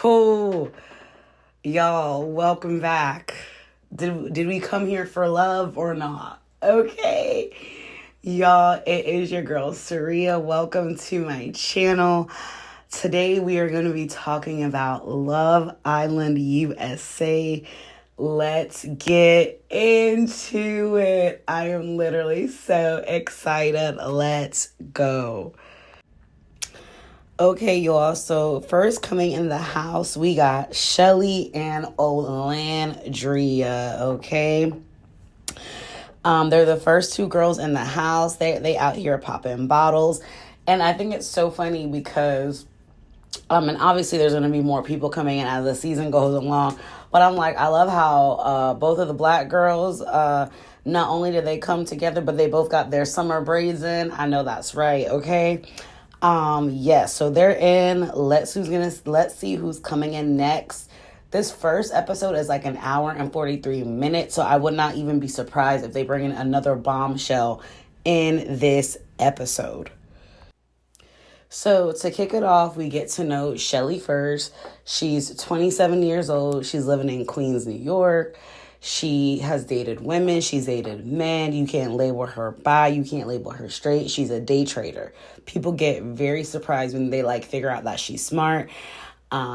Cool. Y'all, welcome back. Did we come here for love or not? Okay. Y'all, it is your girl, Saria. Welcome to my channel. Today we are going to be talking about Love Island USA. Let's get into it. I am literally so excited. Let's go. Okay, y'all. So first coming in the house, we got Shelly and Olandria. Okay. They're the first two girls in the house. They out here popping bottles. And I think it's so funny because and obviously there's gonna be more people coming in as the season goes along. But I'm like, I love how both of the black girls, not only did they come together, but they both got their summer braids in. I know that's right, okay? Yes, so they're in. Let's see who's coming in next. This first episode is like an hour and 43 minutes, so I would not even be surprised if they bring in another bombshell in this episode. So to kick it off, we get to know Shelly first. She's 27 years old. She's living in Queens, New York. She has dated women. She's dated men. You can't label her bi. You can't label her straight. She's a day trader. People get very surprised when they figure out that she's smart.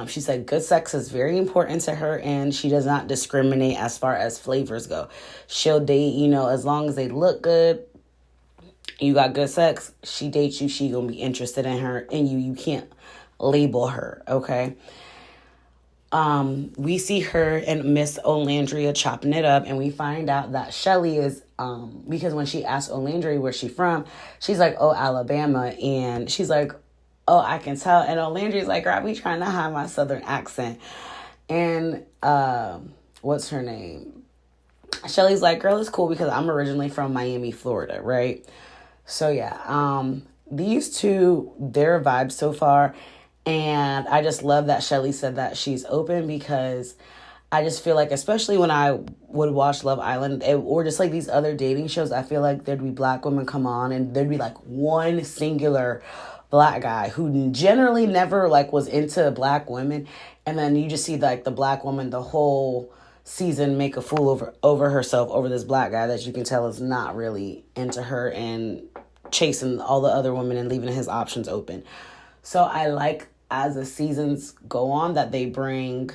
She said good sex is very important to her, and she does not discriminate as far as flavors go. She'll date, as long as they look good, you got good sex, she dates you, she gonna be interested in you. You can't label her, okay? We see her and Miss Olandria chopping it up, and we find out that Shelly is, because when she asked Olandria where she from, she's like, oh, Alabama, and she's like, oh, I can tell, and Olandria's like, girl, I be trying to hide my southern accent, and, what's her name? Shelly's like, girl, it's cool because I'm originally from Miami, Florida, right? So, yeah, these two, their vibes so far. And I just love that Shelly said that she's open, because I just feel like, especially when I would watch Love Island or just these other dating shows, I feel like there'd be black women come on and there'd be one singular black guy who generally never was into black women. And then you just see the black woman the whole season make a fool over herself over this black guy that you can tell is not really into her and chasing all the other women and leaving his options open. So I like, as the seasons go on, that they bring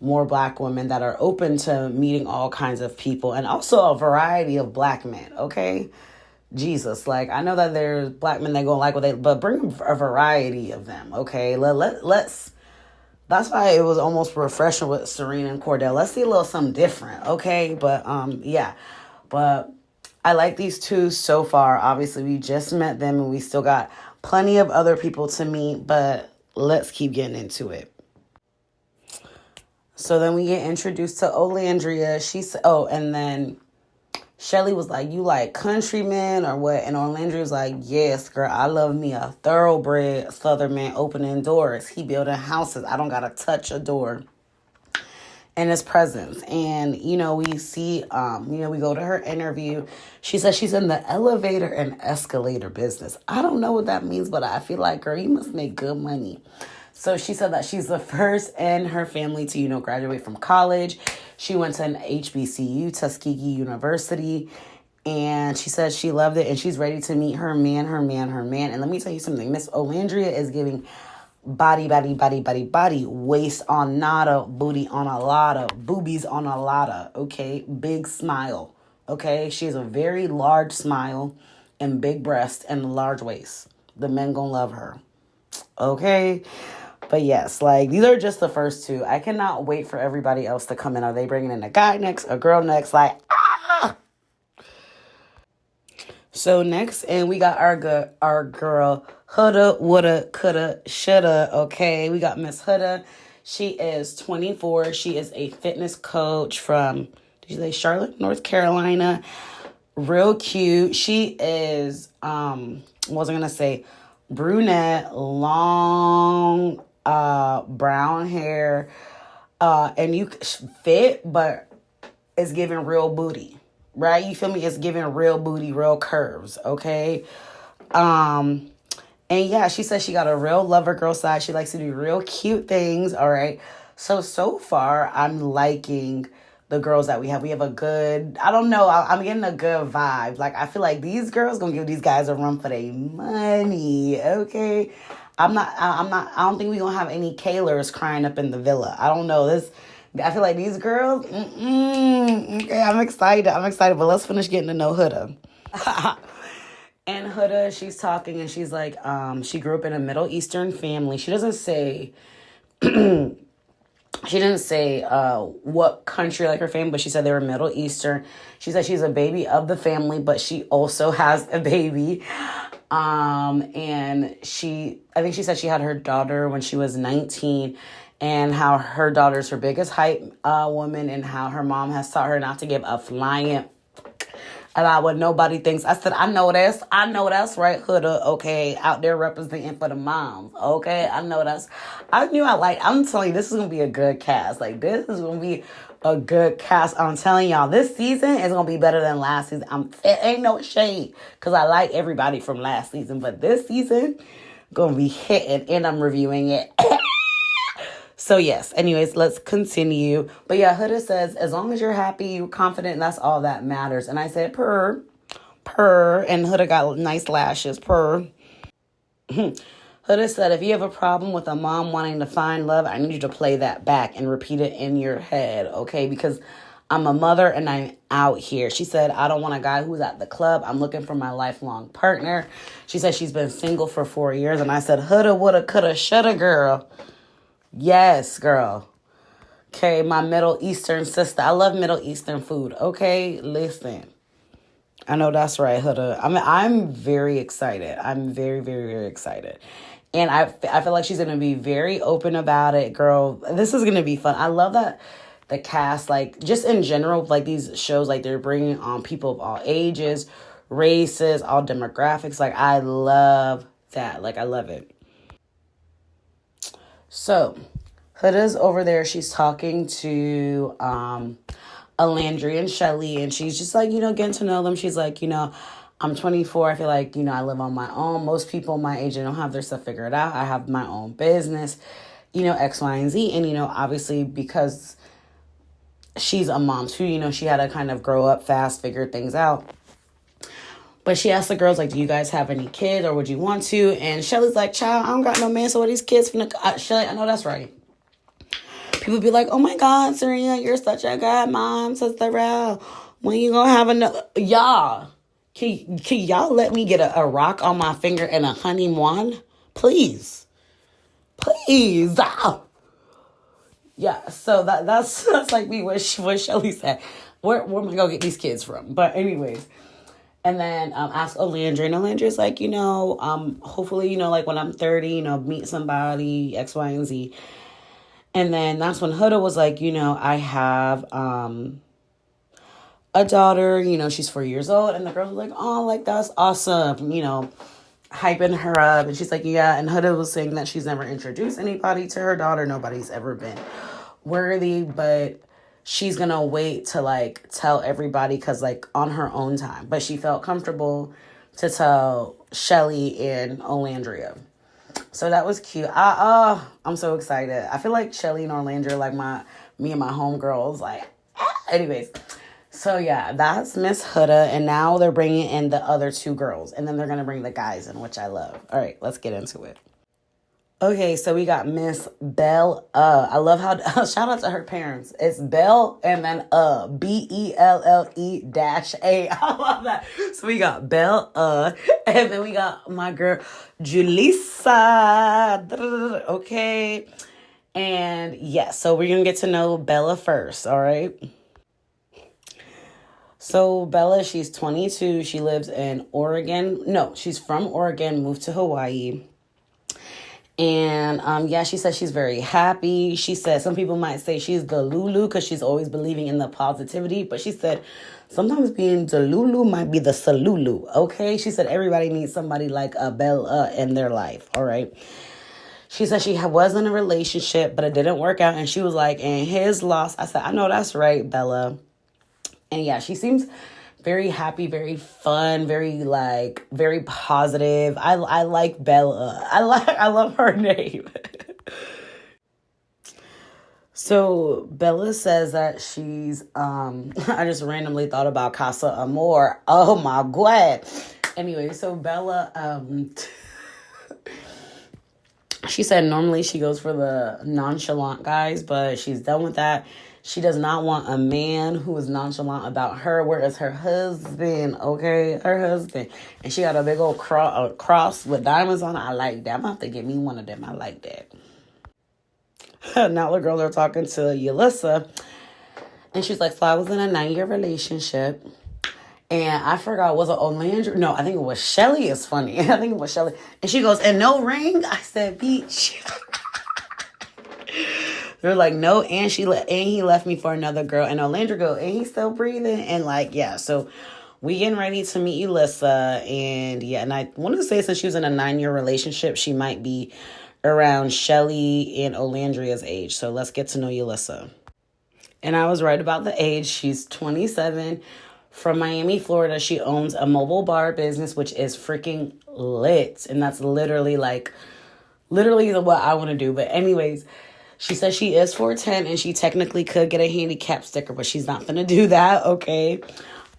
more black women that are open to meeting all kinds of people, and also a variety of black men, okay? Jesus, I know that there's black men that go what they, but bring a variety of them, okay? Let's, that's why it was almost refreshing with Serena and Cordell. Let's see a little something different, okay? But, yeah. But I like these two so far. Obviously, we just met them, and we still got plenty of other people to meet, but let's keep getting into it. So then we get introduced to Olandria. And then Shelly was like, you like countrymen or what? And Olandria was like, yes, girl, I love me a thoroughbred Southern man opening doors. He building houses. I don't got to touch a door in his presence. And, we see, we go to her interview. She says she's in the elevator and escalator business. I don't know what that means, but I feel like, girl, you must make good money. So she said that she's the first in her family to, graduate from college. She went to an HBCU, Tuskegee University, and she says she loved it, and she's ready to meet her man. And let me tell you something. Miss Olandria is giving body, waist on nada, booty on a lotta, boobies on a lotta, okay? Big smile, okay? She has a very large smile and big breast and a large waist. The men gonna love her, okay? But yes, these are just the first two. I cannot wait for everybody else to come in. Are they bringing in a guy next, a girl next? So next, and we got our girl, Huda, woulda, coulda, shoulda, okay? We got Miss Huda. She is 24. She is a fitness coach from, did you say Charlotte, North Carolina? Real cute. She is, brunette, long, brown hair, and you fit, but it's giving real booty. Right? You feel me? It's giving real booty, real curves, okay? And yeah, she says she got a real lover girl side. She likes to do real cute things. All right. So far, I'm liking the girls that we have. We have a good, I don't know, I'm getting a good vibe. Like, I feel like these girls gonna give these guys a run for their money. Okay. I don't think we gonna have any Kaylors crying up in the villa. I don't know. I feel like these girls, okay, I'm excited. But let's finish getting to know Huda. And Huda, she's talking and she's like, she grew up in a Middle Eastern family. She doesn't say, she didn't say what country, like her family, but she said they were Middle Eastern. She said she's a baby of the family, but she also has a baby. And I think she said she had her daughter when she was 19, and how her daughter's her biggest hype woman, and how her mom has taught her not to give a flying about what nobody thinks. I said, I know that's right, Huda, okay, out there representing for the moms, okay, I'm telling you, this is going to be a good cast. Like, this is going to be a good cast. I'm telling y'all, this season is going to be better than last season. It ain't no shade, because I like everybody from last season, but this season, going to be hitting, and I'm reviewing it. So yes, anyways, let's continue. But yeah, Huda says, as long as you're happy, you're confident, that's all that matters. And I said, purr, and Huda got nice lashes, purr. Huda said, if you have a problem with a mom wanting to find love, I need you to play that back and repeat it in your head, okay? Because I'm a mother and I'm out here. She said, I don't want a guy who's at the club. I'm looking for my lifelong partner. She said she's been single for 4 years. And I said, Huda, woulda, coulda, shoulda, girl. Yes, girl. Okay, my Middle Eastern sister. I love Middle Eastern food. Okay, listen. I know that's right, Huda. I'm very excited. I'm very, very, very excited. And I feel like she's going to be very open about it, girl. This is going to be fun. I love that the cast, like, just in general, like, these shows, like, they're bringing on people of all ages, races, all demographics. Like, I love that. Like, I love it. So, Huda's over there. She's talking to Alandria and Shelly, and she's just like, getting to know them. She's like, I'm 24. I feel like, I live on my own. Most people my age, they don't have their stuff figured out. I have my own business, X, Y, and Z. And, obviously because she's a mom too, she had to kind of grow up fast, figure things out. But she asked the girls, like, do you guys have any kids or would you want to? And Shelly's like, child, I don't got no man, so what these kids finna... Shelly, I know that's right. People be like, oh my God, Serena, you're such a good mom, Sister Rel. When you gonna have another... Y'all, can y'all let me get a rock on my finger and a honey wand? Please. Please. Ah. Yeah, so that's like me, what Shelly said. Where am I gonna get these kids from? But anyways... And then ask Alandria. And Alandria's like, hopefully, like when I'm 30, meet somebody, X, Y, and Z. And then that's when Huda was like, I have a daughter, she's 4 years old. And the girls were like, oh, like, that's awesome, hyping her up. And she's like, yeah. And Huda was saying that she's never introduced anybody to her daughter. Nobody's ever been worthy, but... she's going to wait to, like, tell everybody because, like, on her own time. But she felt comfortable to tell Shelly and Alandria. So that was cute. I'm so excited. I feel like Shelly and Alandria are like me and my homegirls. Like, anyways. So, yeah, that's Miss Huda. And now they're bringing in the other two girls. And then they're going to bring the guys in, which I love. All right, let's get into it. Okay, so we got Miss Bella. I love how, shout out to her parents. It's Belle and then BELLE-A. I love that. So we got Bella, and then we got my girl, Julissa. Okay. And yes, so we're going to get to know Bella first, all right? So Bella, she's 22. She lives in Oregon. No, she's from Oregon, moved to Hawaii. And, she says she's very happy. She said some people might say she's the Lulu because she's always believing in the positivity. But she said sometimes being the Lulu might be the Salulu, okay? She said everybody needs somebody like a Bella in their life, all right? She said she was in a relationship, but it didn't work out. And she was like, and his loss. I said, I know that's right, Bella. And, yeah, she seems very happy, very fun, very like very positive. I like Bella. I love her name. So Bella says that she's I just randomly thought about Casa Amor. Oh my god. Anyway, so Bella she said normally she goes for the nonchalant guys, but she's done with that. She does not want a man who is nonchalant about her, whereas her husband, okay, her husband, and she got a big old cross with diamonds on it. I like that. I'm gonna have to get me one of them. I like that. Now the girls are talking to Yulissa, and she's like, so I was in a 9-year relationship. And I forgot, was it Olandra? No, I think it was Shelly. Is funny. I think it was Shelly. And she goes, and no ring? I said, beach. They're like, no, and he left me for another girl. And Olandra go, and he's still breathing. And like, yeah, so we getting ready to meet Yulissa. And yeah, and I want to say since she was in a 9-year relationship, she might be around Shelly and Olandria's age. So let's get to know Yulissa. And I was right about the age. She's 27. From Miami, Florida. She owns a mobile bar business, which is freaking lit. And that's literally what I want to do. But anyways, she says she is 4'10", and she technically could get a handicap sticker, but she's not going to do that, okay?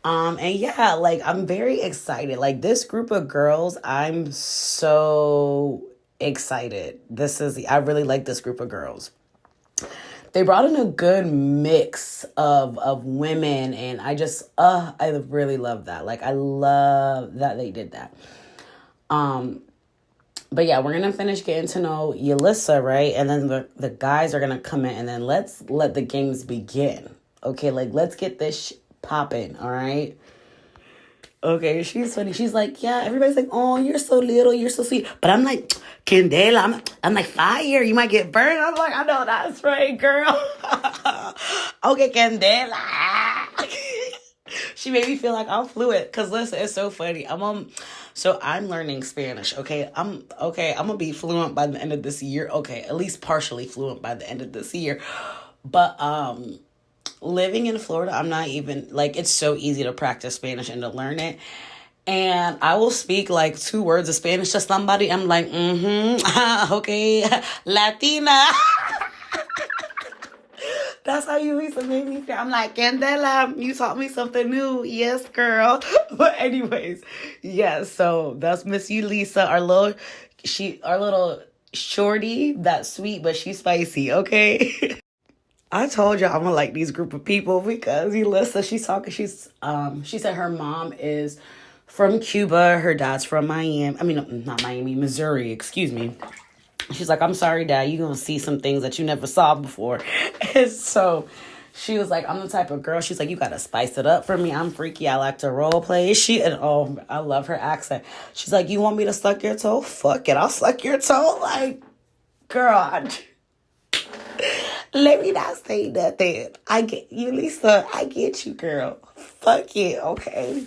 And yeah, like, I'm very excited. Like, this group of girls, I'm so excited. I really like this group of girls. They brought in a good mix of women, and I really love that. Like, I love that they did that. But yeah, we're going to finish getting to know Yulissa, right? And then the guys are going to come in, and then let's let the games begin. Okay, like, let's get this popping, all right? Okay, she's funny. She's like, yeah, everybody's like, oh, you're so little, you're so sweet. But I'm like, Candela, I'm like, fire, you might get burned. I'm like, I know that's right, girl. Okay, Candela. She made me feel like I'm fluent. Cause listen, it's so funny. So I'm learning Spanish. Okay, I'm gonna be fluent by the end of this year. Okay, at least partially fluent by the end of this year. But living in Florida, I'm not even, like, it's so easy to practice Spanish and to learn it. And I will speak like 2 words of Spanish to somebody. I'm like, okay, Latina. That's how you used to make me feel. I'm like, Candela, you taught me something new. Yes, girl. But anyways, yeah, so that's Miss Yulissa, our little shorty that's sweet, but she's spicy, okay? I told y'all I'm gonna like these group of people because Yulissa, she said her mom is from Cuba, her dad's from Missouri, excuse me. She's like, I'm sorry, Dad, you're gonna see some things that you never saw before. And so she was like, I'm the type of girl, she's like, you gotta spice it up for me. I'm freaky, I like to role play. I love her accent. She's like, you want me to suck your toe? Fuck it, I'll suck your toe. Like, girl, let me not say nothing. I get you, Lisa. I get you, girl. Fuck it, okay?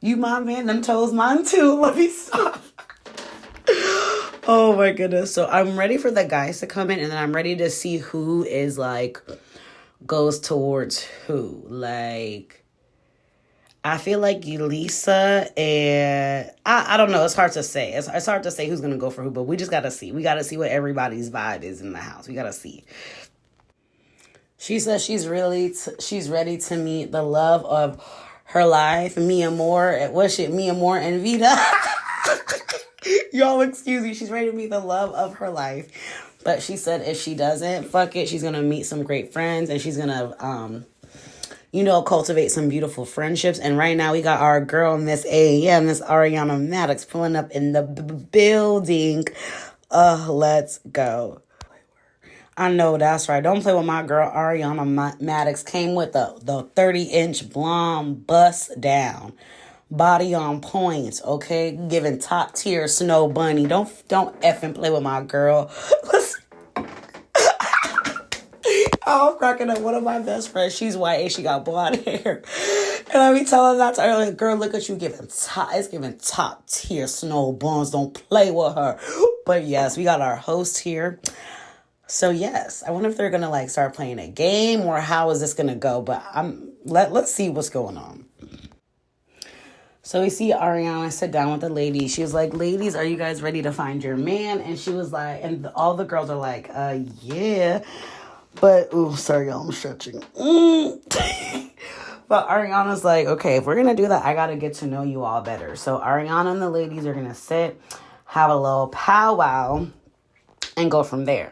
You my man, them toes mine too. Let me stop. Oh my goodness. So I'm ready for the guys to come in, and then I'm ready to see who is like goes towards who. Like, I feel like Yulissa and I don't know. It's hard to say. It's hard to say who's gonna go for who, but we just gotta see. We gotta see what everybody's vibe is in the house. We gotta see. She says she's ready to meet the love of her life, Mia Moore. What's it, Mia Moore and Vita? Y'all excuse me. She's ready to meet the love of her life. But she said if she doesn't, fuck it. She's going to meet some great friends, and she's going to, cultivate some beautiful friendships. And right now we got our girl, Miss Ariana Maddox, pulling up in the building. Let's go. I know that's right. Don't play with my girl Ariana Maddox. Came with the 30-inch blonde bust down. Body on point, okay? Giving top tier Snow Bunny. Don't effing play with my girl. I'm cracking up. One of my best friends, she's white and she got blonde hair. And I be telling that to her, like, girl, look at you it's giving top tier Snow Buns. Don't play with her. But yes, we got our host here. So yes, I wonder if they're gonna like start playing a game or how is this gonna go? But let's see what's going on. So we see Ariana sit down with the ladies. She was like, ladies, are you guys ready to find your man? And she was like, and all the girls are like, yeah. But, ooh, sorry, y'all, I'm stretching. But Ariana's like, okay, if we're going to do that, I got to get to know you all better. So Ariana and the ladies are going to sit, have a little powwow, and go from there.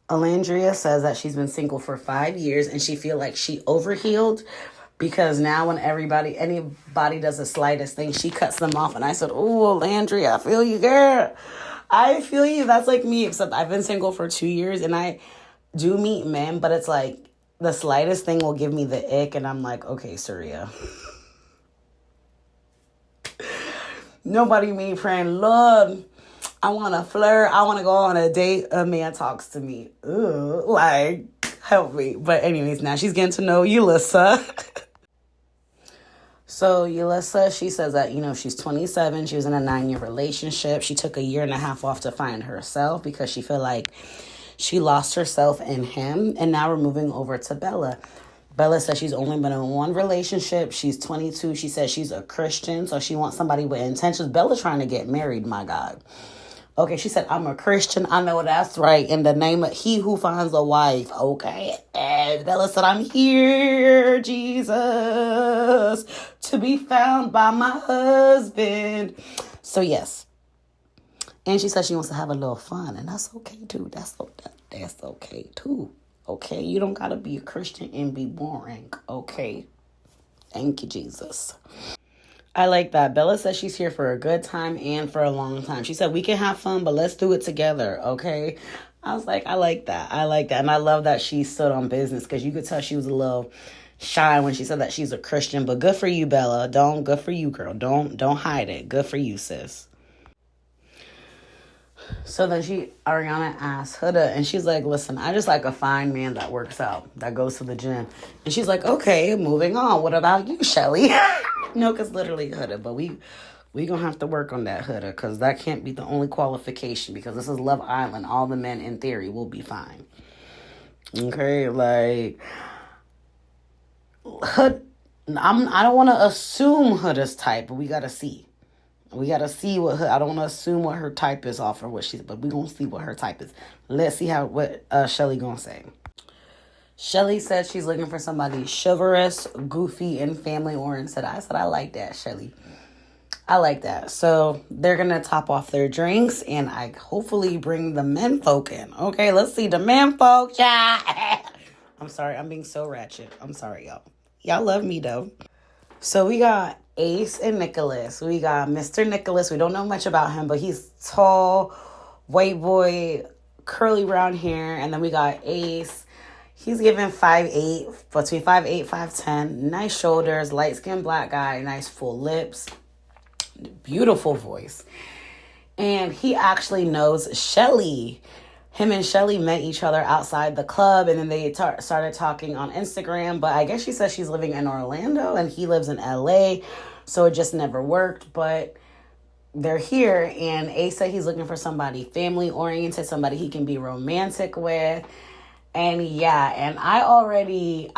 Alandria says that she's been single for 5 years and she feel like she overhealed because now when anybody does the slightest thing, she cuts them off. And I said, oh, Alandria, I feel you, girl. I feel you. That's like me, except I've been single for 2 years and I do meet men, but it's like the slightest thing will give me the ick and I'm like, okay, Surya. Nobody me praying, Lord, I want to flirt. I want to go on a date. A man talks to me. Ooh, like, help me. But anyways, now she's getting to know Yulissa. So Yulissa, she says that, she's 27. She was in a 9-year relationship. She took a 1.5 years off to find herself because she feel like she lost herself in him. And now we're moving over to Bella. Bella says she's only been in one relationship. She's 22. She says she's a Christian, so she wants somebody with intentions. Bella's trying to get married, my God. Okay, she said, I'm a Christian. I know that's right. In the name of he who finds a wife. Okay. And Bella said, I'm here, Jesus, to be found by my husband. So, yes. And she said she wants to have a little fun. And that's okay, too. That's okay, too. Okay? You don't got to be a Christian and be boring. Okay? Thank you, Jesus. I like that. Bella says she's here for a good time and for a long time. She said, we can have fun, but let's do it together, okay? I was like, I like that. And I love that she stood on business because you could tell she was a little shy when she said that she's a Christian. But good for you, Bella. Good for you, girl. Don't hide it. Good for you, sis. So then Ariana asked Huda, and she's like, listen, I just like a fine man that works out, that goes to the gym. And she's like, okay, moving on. What about you, Shelly? No, because literally Huda, but we going to have to work on that, Huda, because that can't be the only qualification, because this is Love Island. All the men, in theory, will be fine. Okay, like, I don't want to assume Huda's type, but we got to see. We got to see I don't want to assume what her type is off or but we going to see what her type is. Let's see what Shelly going to say. Shelly said she's looking for somebody chivalrous, goofy, and family-oriented. I said, I like that, Shelly. I like that. So they're going to top off their drinks, and I hopefully bring the men folk in. Okay, let's see the men folk. Yeah. I'm sorry. I'm being so ratchet. I'm sorry, y'all. Y'all love me, though. So we got Ace and Nicholas. We got Mr. Nicholas. We don't know much about him, but he's tall, white boy, curly brown hair. And then we got Ace. He's given 5'8", between 5'8", 5'10". Nice shoulders, light-skinned black guy, nice full lips, beautiful voice. And he actually knows Shelly. Him and Shelly met each other outside the club, and then they started talking on Instagram. But I guess she says she's living in Orlando, and he lives in L.A., so it just never worked. But they're here, and Ace said he's looking for somebody family-oriented, somebody he can be romantic with. And yeah, and I already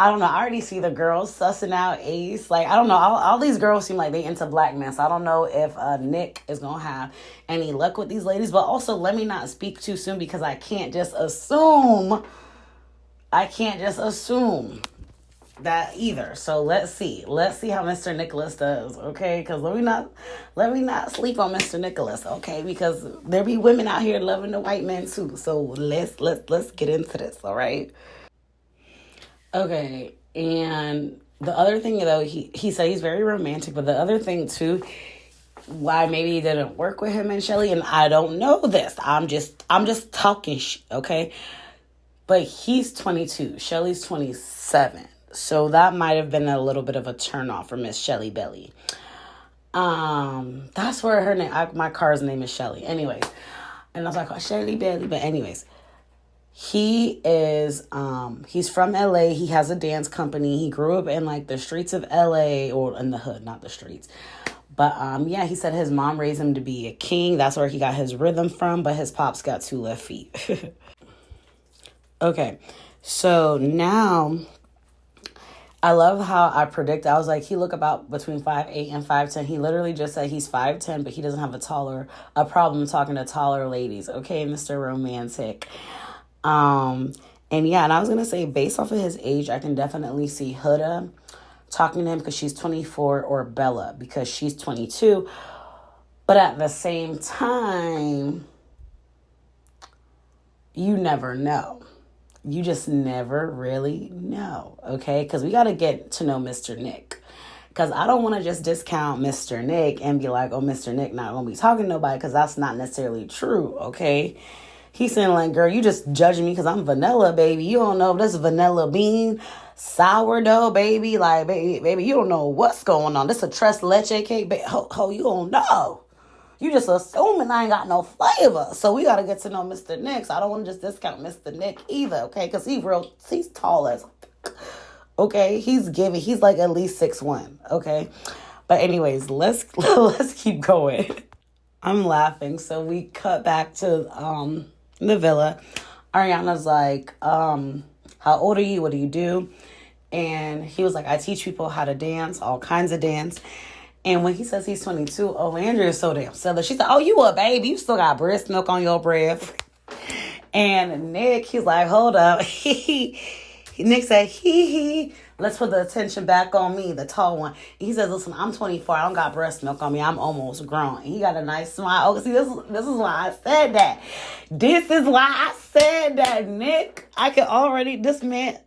see the girls sussing out Ace. Like, I don't know, all these girls seem like they into black men. So I don't know if Nick is going to have any luck with these ladies. But also, let me not speak too soon because I can't just assume that either. So let's see how Mr. Nicholas does, okay? Because let me not sleep on Mr. Nicholas, okay? Because there be women out here loving the white men too. So let's get into this, all right? Okay, and the other thing though, he said he's very romantic, but the other thing too, why maybe it didn't work with him and Shelly, and I don't know this. I'm just talking, okay? But he's 22, Shelly's 27. So that might have been a little bit of a turnoff for Miss Shelly Belly. That's where her name, my car's name is Shelly. Anyways, and I was like, oh, Shelly Belly. But anyways, he is, he's from LA. He has a dance company. He grew up in like the streets of LA, or in the hood, not the streets. But yeah, he said his mom raised him to be a king. That's where he got his rhythm from. But his pops got 2 left feet. Okay, so now I love how I predict. I was like, he look about between 5'8" and 5'10". He literally just said he's 5'10", but he doesn't have a problem talking to taller ladies. Okay, Mr. Romantic. Um, and yeah, and I was gonna say, based off of his age, I can definitely see Huda talking to him because she's 24, or Bella because she's 22. But at the same time, you never know. You just never really know, okay? Because we got to get to know Mr. Nick. Because I don't want to just discount Mr. Nick and be like, oh, Mr. Nick not going to be talking to nobody, because that's not necessarily true, okay? He's saying like, girl, you just judging me because I'm vanilla, baby. You don't know if this is vanilla bean, sourdough, baby. Like, baby, you don't know what's going on. This a tres leche cake, baby. You don't know. You just assuming I ain't got no flavor. So we got to get to know Mr. Nick. So I don't want to just discount Mr. Nick either, okay? Because he's tall as fuck, okay? He's like at least 6'1", okay? But anyways, let's keep going. I'm laughing. So we cut back to the villa. Ariana's like, how old are you? What do you do? And he was like, I teach people how to dance, all kinds of dance. And when he says he's 22, Andrea is so damn silly. She said, oh, you a baby. You still got breast milk on your breath. And Nick, he's like, hold up. Nick said, let's put the attention back on me, the tall one. And he says, listen, I'm 24. I don't got breast milk on me. I'm almost grown. And he got a nice smile. Oh, see, this is why I said that. This is why I said that, Nick. I can already, that man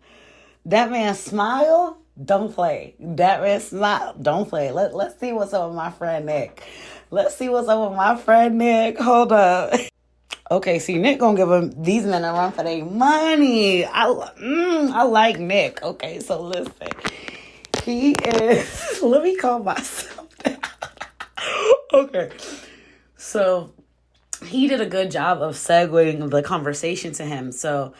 smile. Don't play. That man smile. Don't play. Let's see what's up with my friend Nick. Hold up. Okay, see, Nick gonna give these men a run for their money. I like Nick. Okay, so listen. He is, let me calm myself down. Okay. So he did a good job of segueing the conversation to him. So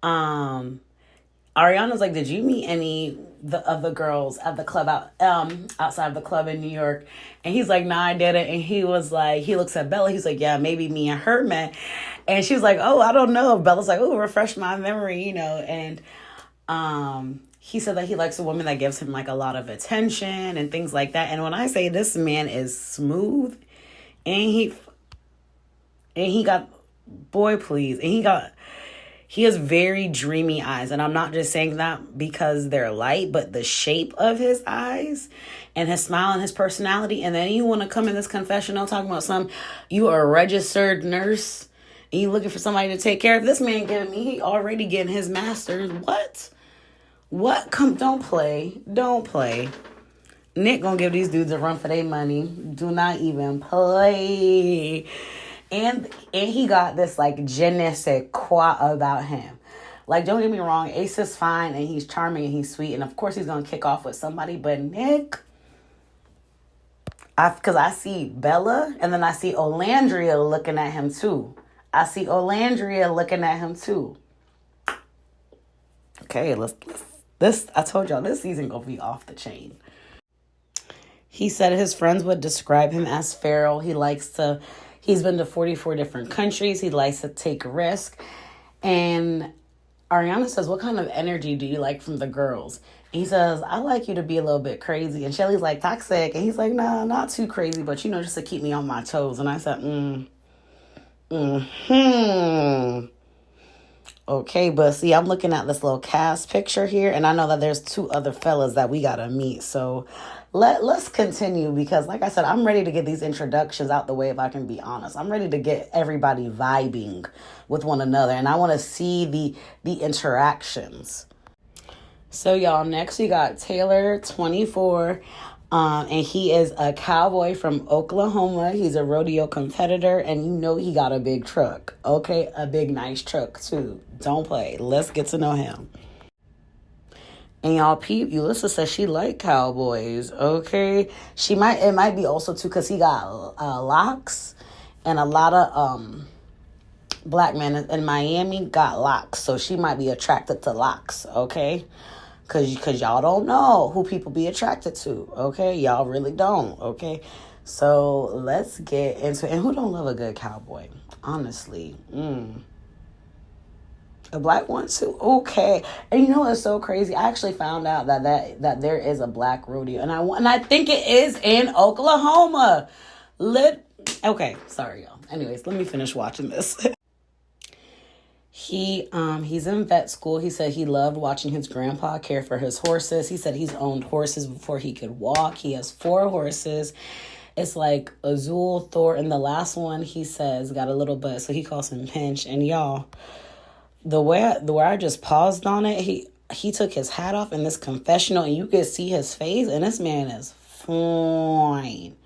Ariana's like, did you meet any of the girls at the club outside of the club in New York? And he's like, nah, I didn't. And he was like, he looks at Bella. He's like, yeah, maybe me and her met. And she's like, oh, I don't know. Bella's like, oh, refresh my memory, And he said that he likes a woman that gives him like a lot of attention and things like that. And when I say this man is smooth, and he got, boy, please, and he has very dreamy eyes. And I'm not just saying that because they're light, but the shape of his eyes and his smile and his personality. And then you want to come in this confessional talking about you are a registered nurse and you looking for somebody to take care of. This man he already getting his master's. What? Don't play. Nick gonna give these dudes a run for their money. Do not even play. And he got this like je ne sais quoi about him. Like, don't get me wrong, Ace is fine and he's charming and he's sweet. And of course he's going to kick off with somebody. But Nick, because I see Bella and then I see Olandria looking at him too. Okay, I told y'all this season going to be off the chain. He said his friends would describe him as feral. He's been to 44 different countries. He likes to take risk. And Ariana says, what kind of energy do you like from the girls? And he says, I like you to be a little bit crazy. And Shelly's like, toxic. And he's like, nah, not too crazy, but, just to keep me on my toes. And I said, Okay, but see, I'm looking at this little cast picture here, and I know that there's 2 other fellas that we got to meet. So let's continue because, like I said, I'm ready to get these introductions out the way, if I can be honest. I'm ready to get everybody vibing with one another, and I want to see the interactions. So, y'all, next we got Taylor, 24, and he is a cowboy from Oklahoma. He's a rodeo competitor, and he got a big truck, okay? A big, nice truck, too. Don't play. Let's get to know him. And y'all peep, Ulissa says she like cowboys, okay? It might be also, too, because he got locks, and a lot of black men in Miami got locks, so she might be attracted to locks, okay? Because y'all don't know who people be attracted to, okay? Y'all really don't, okay? So let's get into it. And who don't love a good cowboy? Honestly. A black one too. Okay. And you know what's so crazy? I actually found out that there is a black rodeo, and I think it is in Oklahoma. Okay, sorry y'all. Anyways, let me finish watching this. He's in vet school. He said he loved watching his grandpa care for his horses. He said he's owned horses before he could walk. He has 4 horses. It's like Azul, Thor, and the last one he says got a little butt, so he calls him Pinch. And y'all, the way I just paused on it, he took his hat off in this confessional, and you could see his face, and this man is fine.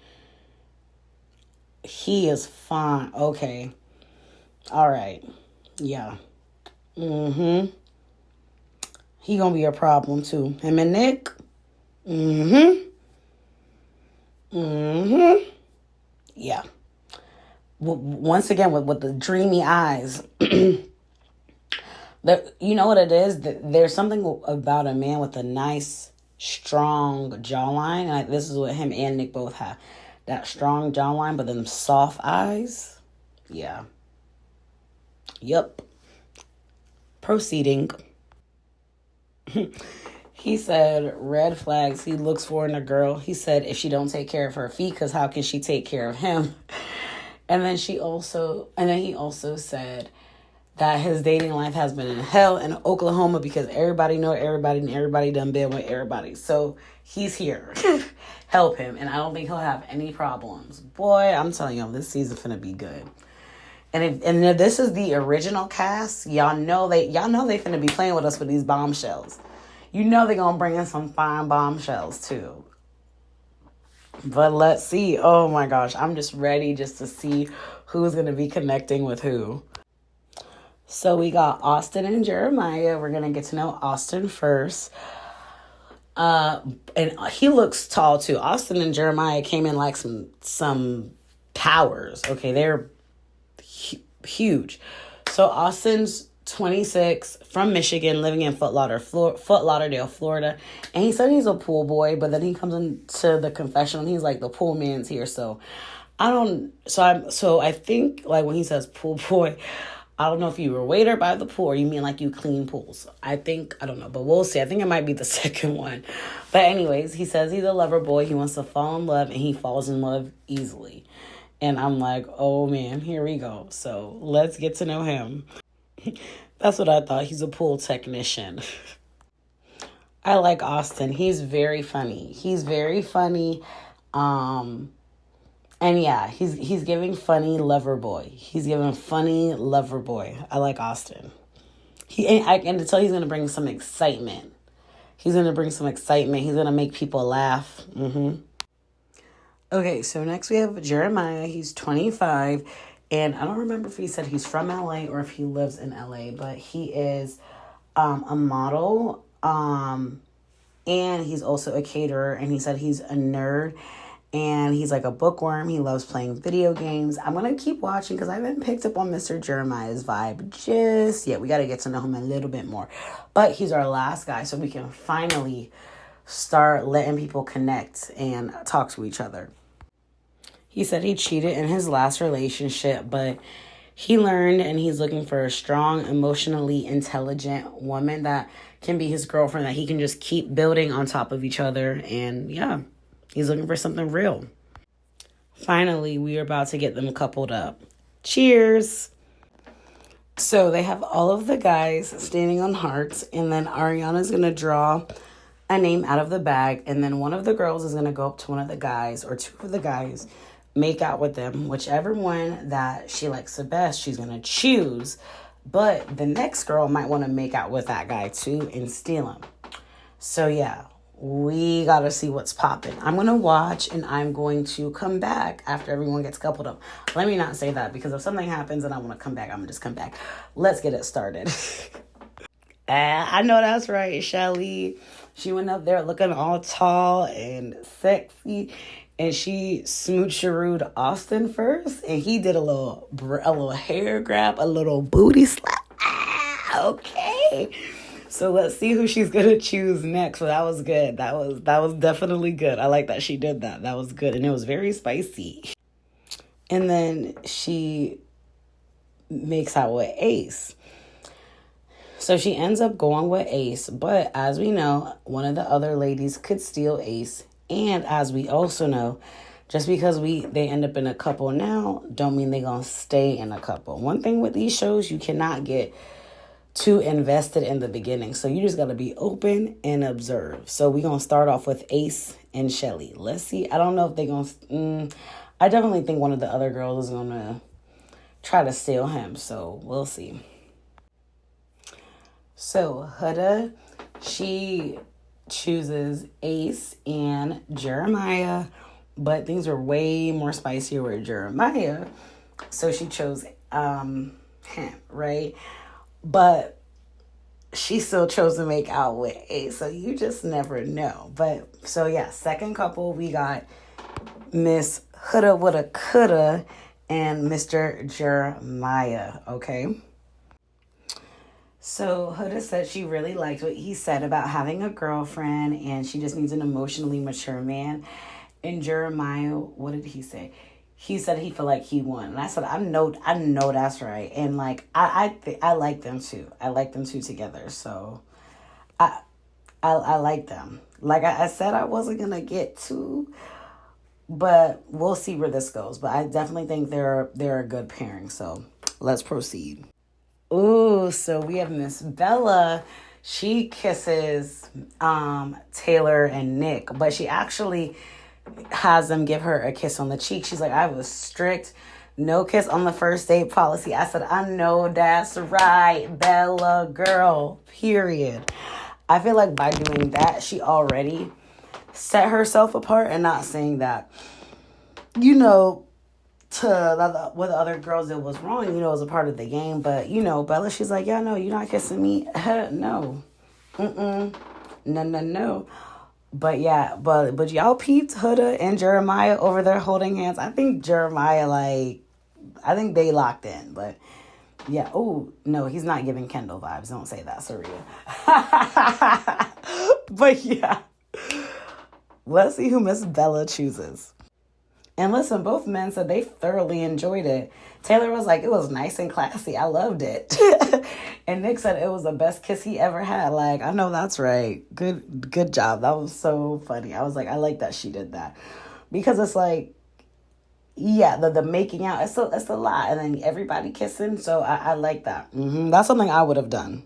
He is fine. Okay. All right. Yeah. Mm-hmm. He gonna be a problem too. Him and Nick. Mm-hmm. Mm-hmm. Yeah. Once again, with the dreamy eyes. You know what it is? There's something about a man with a nice, strong jawline. And this is what him and Nick both have. That strong jawline, but them soft eyes. Yeah. Yep. Proceeding. He said red flags he looks for in a girl. He said if she don't take care of her feet, because how can she take care of him? And then he also said that his dating life has been in hell in Oklahoma because everybody know everybody and everybody done been with everybody. So he's here. Help him. And I don't think he'll have any problems. Boy, I'm telling you, this season finna be good. And if this is the original cast, y'all know they finna be playing with us with these bombshells. You know they're gonna bring in some fine bombshells too. But let's see. Oh my gosh, I'm just ready just to see who's gonna be connecting with who. So we got Austin and Jeremiah. We're gonna get to know Austin first. And he looks tall too. Austin and Jeremiah came in like some powers. Okay, they're huge. So Austin's 26, from Michigan, living in Fort Lauderdale, Florida. And he said he's a pool boy, but then he comes into the confessional and he's like, the pool man's here. So I think like when he says pool boy, I don't know if you were a waiter by the pool or you mean like you clean pools. I don't know, but we'll see. I think it might be the second one. But anyways, he says he's a lover boy. He wants to fall in love and he falls in love easily. And I'm like, oh man, here we go. So let's get to know him. That's what I thought. He's a pool technician. I like Austin. He's very funny. And yeah, he's giving funny lover boy. I like Austin. I can tell he's gonna bring some excitement. He's gonna make people laugh. Mm-hmm. Okay, so next we have Jeremiah. He's 25. And I don't remember if he said he's from LA or if he lives in LA, but he is a model. And he's also a caterer. And he said he's a nerd. And he's like a bookworm. He loves playing video games. I'm going to keep watching because I haven't picked up on Mr. Jeremiah's vibe just yet. We got to get to know him a little bit more. But he's our last guy, so we can finally start letting people connect and talk to each other. He said he cheated in his last relationship, but he learned and he's looking for a strong, emotionally intelligent woman that can be his girlfriend, that he can just keep building on top of each other. And yeah, he's looking for something real. Finally, we are about to get them coupled up. Cheers. So they have all of the guys standing on hearts, and then Ariana's going to draw a name out of the bag, and then one of the girls is going to go up to one of the guys, or two of the guys, make out with them. Whichever one that she likes the best, she's going to choose. But the next girl might want to make out with that guy too and steal him. So yeah, we got to see what's popping. I'm going to watch and I'm going to come back after everyone gets coupled up. Let me not say that, because if something happens and I want to come back, I'm going to just come back. Let's get it started. I know that's right, Shelly. She went up there looking all tall and sexy. And she smoocherooed Austin first, and he did a little hair grab, a little booty slap. Okay. So let's see who she's gonna choose next. So that was good. That was definitely good. I like that she did that. That was good, and it was very spicy. And then she makes out with Ace. So she ends up going with Ace, but as we know, one of the other ladies could steal Ace. And as we also know, just because they end up in a couple now, don't mean they're gonna stay in a couple. One thing with these shows, you cannot get too invested in the beginning. So you just gotta be open and observe. So we're gonna start off with Ace and Shelly. Let's see. I don't know if they're gonna I definitely think one of the other girls is gonna try to steal him. So we'll see. So Huda, she chooses Ace and Jeremiah, but things were way more spicier with Jeremiah. So she chose him, right? But she still chose to make out with Ace. So you just never know. But so yeah, second couple, we got Miss Huda Woulda Coulda and Mr. Jeremiah, okay? So Huda said she really liked what he said about having a girlfriend and she just needs an emotionally mature man. And Jeremiah, what did he say? He said he felt like he won. And I said, I know that's right. And like I like them too. I like them two together. So I like them. Like I said, I wasn't gonna get to, but we'll see where this goes. But I definitely think they're a good pairing. So let's proceed. Ooh, so we have Miss Bella. She kisses Taylor and Nick, but she actually has them give her a kiss on the cheek. She's like, I was strict, no kiss on the first date policy. I said, I know that's right, Bella girl, period. I feel like by doing that, she already set herself apart, and not saying that, to what the other girls did was wrong, it was a part of the game. But, Bella, she's like, yeah, no, you're not kissing me. No. No. But yeah, but y'all peeped Huda and Jeremiah over there holding hands. I think Jeremiah, I think they locked in. But yeah, oh, no, he's not giving Kendall vibes. Don't say that, Saria. But yeah, let's see who Miss Bella chooses. And listen, both men said they thoroughly enjoyed it. Taylor was like, it was nice and classy. I loved it. And Nick said it was the best kiss he ever had. Like, I know that's right. Good job. That was so funny. I was like, I like that she did that. Because it's like, yeah, the making out, it's a lot. And then everybody kissing. So I like that. That's something I would have done.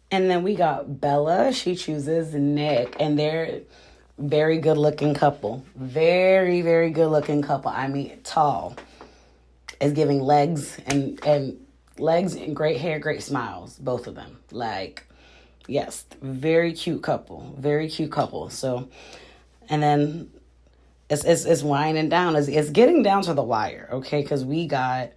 And then we got Bella. She chooses Nick. And they're very good looking couple. Very, very good looking couple. I mean, tall. Is giving legs and great hair, great smiles. Both of them. Like, yes, very cute couple. Very cute couple. So, and then it's winding down. It's getting down to the wire, okay? Because we got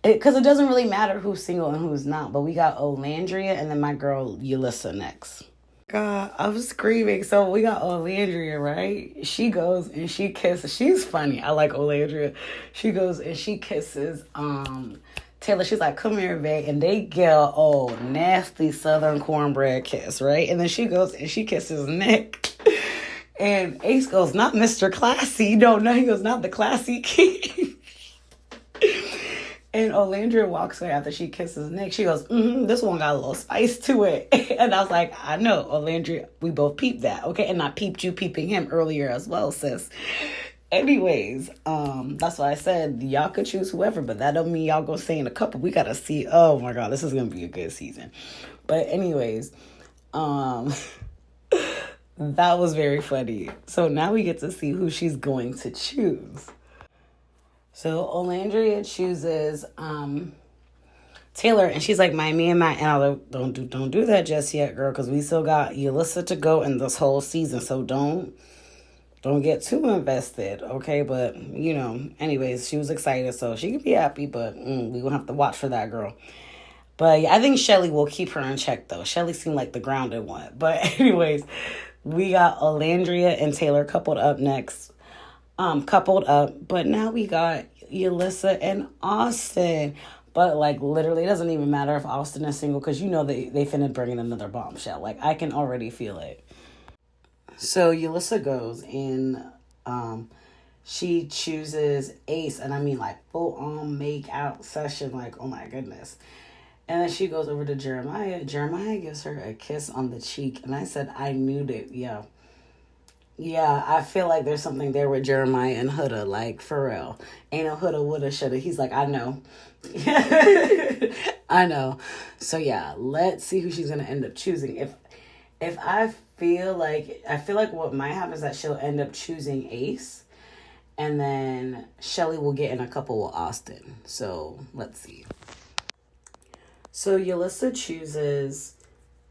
it. Because it doesn't really matter who's single and who's not. But we got Olandria and then my girl Yulissa next. God, I'm screaming. So we got Olandria, right? She goes and she kisses. She's funny. I like Olandria. She goes and she kisses Taylor. She's like, come here, babe. And they get a old nasty southern cornbread kiss, right? And then she goes and she kisses Nick. And Ace goes, not Mr. Classy. You don't know. He goes, not the classy king. And Olandria walks away after she kisses Nick. She goes, this one got a little spice to it. And I was like, I know, Olandria, we both peeped that, okay? And I peeped you peeping him earlier as well, sis. Anyways, that's why I said y'all could choose whoever, but that don't mean y'all gonna stay in a couple. We gotta see, oh my God, this is gonna be a good season. But anyways, that was very funny. So now we get to see who she's going to choose. So Olandria chooses Taylor, and she's like, me and I don't do that just yet, girl, because we still got Yulissa to go in this whole season. So don't get too invested, okay? But anyways, she was excited, so she could be happy, but we gonna have to watch for that girl. But yeah, I think Shelly will keep her in check though. Shelly seemed like the grounded one. But anyways, we got Olandria and Taylor coupled up next. But now we got Yulissa and Austin. But literally, it doesn't even matter if Austin is single because they finna bring in another bombshell. Like, I can already feel it. So Yulissa goes and she chooses Ace, and I mean full on make out session. Like, oh my goodness. And then she goes over to Jeremiah. Jeremiah gives her a kiss on the cheek. And I said, I knew that. Yeah. Yeah, I feel like there's something there with Jeremiah and Huda, like, for real. Ain't no Huda, woulda, shoulda. He's like, I know. I know. So, yeah, let's see who she's going to end up choosing. If I feel like what might happen is that she'll end up choosing Ace. And then Shelly will get in a couple with Austin. So, let's see. So, Yulissa chooses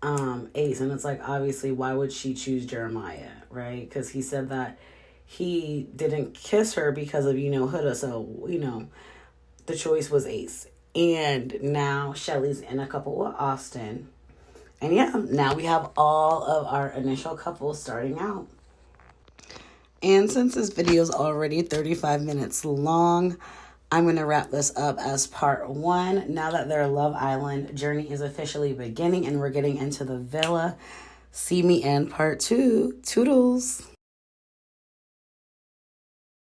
Ace, and it's like, obviously, why would she choose Jeremiah, right? Because he said that he didn't kiss her because of Huda, so the choice was Ace. And now Shelly's in a couple with Austin, and yeah, now we have all of our initial couples starting out. And since this video is already 35 minutes long, I'm going to wrap this up as part 1. Now that their Love Island journey is officially beginning and we're getting into the villa, see me in part 2. Toodles.